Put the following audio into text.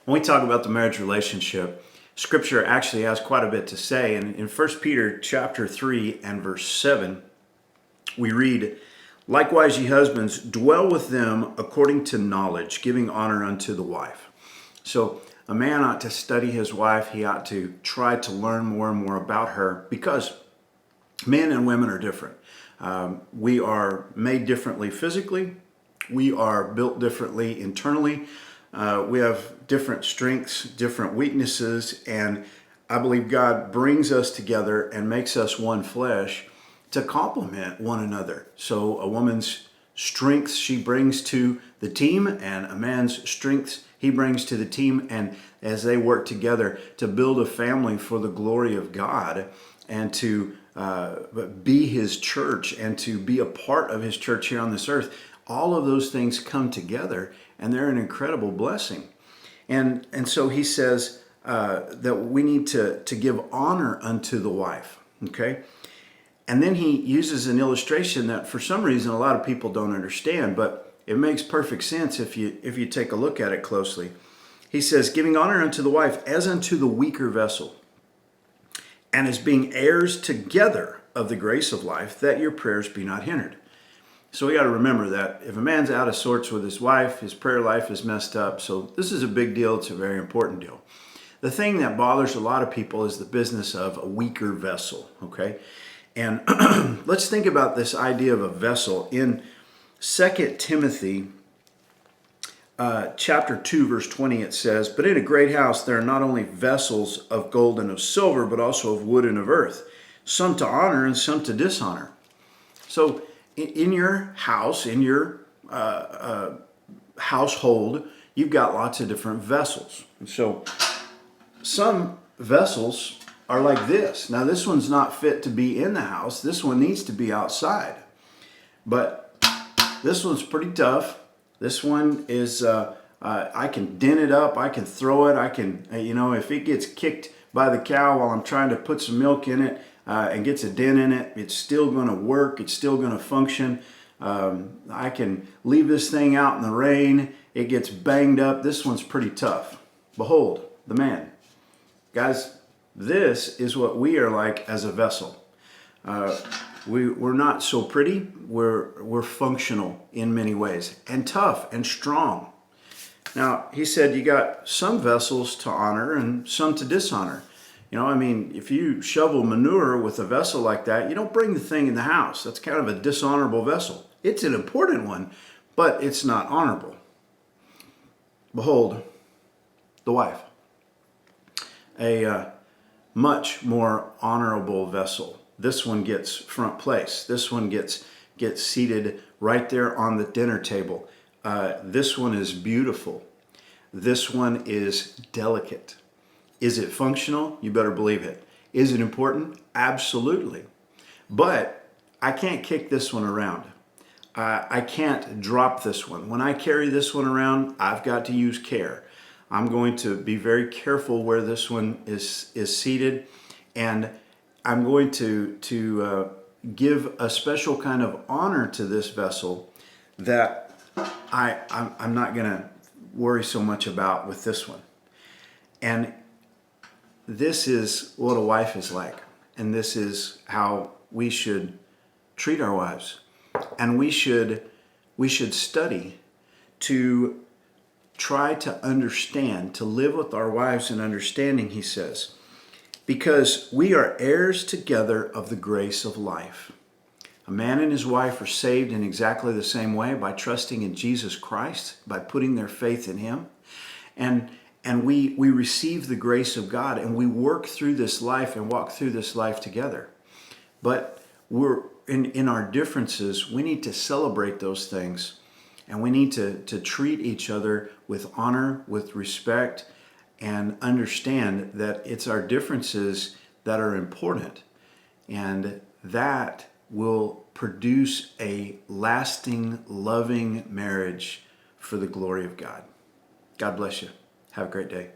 When we talk about the marriage relationship, Scripture actually has quite a bit to say. And in 1 Peter chapter 3 and verse 7, we read, "Likewise, ye husbands, dwell with them according to knowledge, giving honor unto the wife." So a man ought to study his wife. He ought to try to learn more and more about her, because men and women are different. We are made differently physically. We are built differently internally. We have different strengths, different weaknesses, and I believe God brings us together and makes us one flesh to complement one another. So a woman's strengths she brings to the team, and a man's strengths he brings to the team, and as they work together to build a family for the glory of God, and to be his church, and to be a part of his church here on this earth, all of those things come together, and they're an incredible blessing. And so he says that we need to give honor unto the wife, okay? And then he uses an illustration that for some reason a lot of people don't understand, but it makes perfect sense if you take a look at it closely. He says, "Giving honor unto the wife as unto the weaker vessel, and as being heirs together of the grace of life, that your prayers be not hindered." So we got to remember that if a man's out of sorts with his wife, his prayer life is messed up. So this is a big deal. It's a very important deal. The thing that bothers a lot of people is the business of a weaker vessel, okay? And let's think about this idea of a vessel. In 2 Timothy chapter 2, verse 20, it says, "But in a great house there are not only vessels of gold and of silver, but also of wood and of earth, some to honor and some to dishonor." So in your house, in your household, you've got lots of different vessels. And so some vessels are like this. Now, this one's not fit to be in the house. This one needs to be outside. But this one's pretty tough. This one is, I can dent it up. I can throw it. I can, if it gets kicked by the cow while I'm trying to put some milk in it and gets a dent in it, it's still going to work. It's still going to function. I can leave this thing out in the rain. It gets banged up. This one's pretty tough. Behold, the man. Guys, this is what we are like as a vessel. We're not so pretty. We're functional in many ways, and tough and strong. Now, he said you got some vessels to honor and some to dishonor. If you shovel manure with a vessel like that, you don't bring the thing in the house. That's kind of a dishonorable vessel. It's an important one, but it's not honorable. Behold, the wife. A much more honorable vessel. This one gets front place. This one gets seated right there on the dinner table. This one is beautiful. This one is delicate. Is it functional? You better believe it. Is it important? Absolutely. But I can't kick this one around. I can't drop this one. When I carry this one around, I've got to use care. I'm going to be very careful where this one is seated, and I'm going to give a special kind of honor to this vessel that I'm not going to worry so much about with this one. And this is what a wife is like, and this is how we should treat our wives. And we should study to try to understand, to live with our wives in understanding, he says, because we are heirs together of the grace of life. A man and his wife are saved in exactly the same way, by trusting in Jesus Christ, by putting their faith in him. And we receive the grace of God, and we work through this life and walk through this life together. But we're in our differences, we need to celebrate those things, and we need to treat each other with honor, with respect, and understand that it's our differences that are important, and that will produce a lasting, loving marriage for the glory of God. God bless you. Have a great day.